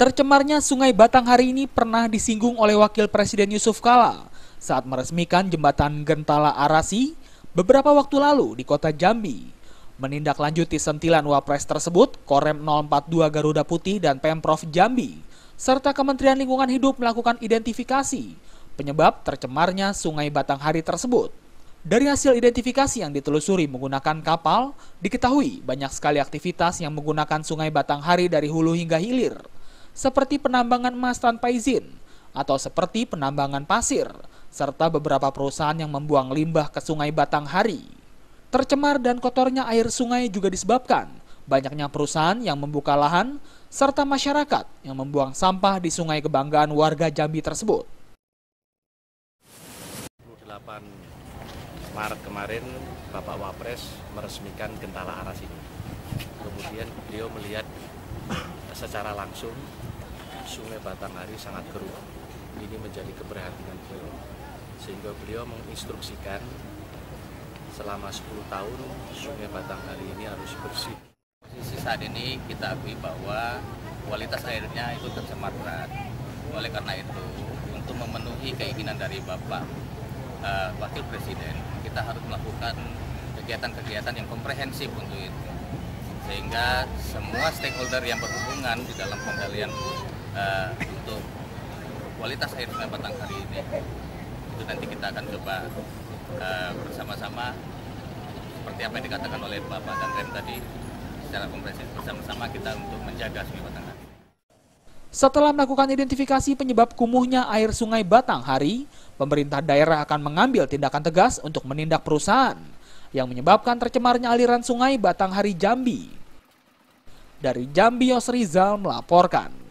Tercemarnya Sungai Batanghari ini pernah disinggung oleh Wakil Presiden Yusuf Kala saat meresmikan jembatan Gentala Arasi beberapa waktu lalu di kota Jambi. Menindaklanjuti sentilan Wapres tersebut, Korem 042 Garuda Putih dan Pemprov Jambi, serta Kementerian Lingkungan Hidup melakukan identifikasi penyebab tercemarnya Sungai Batanghari tersebut. Dari hasil identifikasi yang ditelusuri menggunakan kapal, diketahui banyak sekali aktivitas yang menggunakan Sungai Batanghari dari hulu hingga hilir, seperti penambangan emas tanpa izin, atau seperti penambangan pasir, serta beberapa perusahaan yang membuang limbah ke Sungai Batanghari. Tercemar dan kotornya air sungai juga disebabkan banyaknya perusahaan yang membuka lahan, serta masyarakat yang membuang sampah di sungai kebanggaan warga Jambi tersebut. 8 Maret kemarin, Bapak Wapres meresmikan Gentala Arasi. Kemudian beliau melihat secara langsung Sungai Batanghari sangat keruh. Ini menjadi keprihatinan beliau, sehingga beliau menginstruksikan selama 10 tahun Sungai Batanghari ini harus bersih. Posisi saat ini kita akui bahwa kualitas airnya itu tercemar berat. Oleh karena itu, untuk memenuhi keinginan dari Bapak Wakil Presiden, kita harus melakukan kegiatan-kegiatan yang komprehensif untuk itu. Sehingga semua stakeholder yang berhubungan di dalam penggalian untuk kualitas air Sungai Batanghari ini, itu nanti kita akan coba bersama-sama seperti apa yang dikatakan oleh Bapak dan Rem tadi, secara komprehensif bersama-sama kita untuk menjaga Sungai Batanghari. Setelah melakukan identifikasi penyebab kumuhnya air Sungai Batanghari, pemerintah daerah akan mengambil tindakan tegas untuk menindak perusahaan yang menyebabkan tercemarnya aliran Sungai Batanghari Jambi. Dari Jambi, Yos Rizal melaporkan.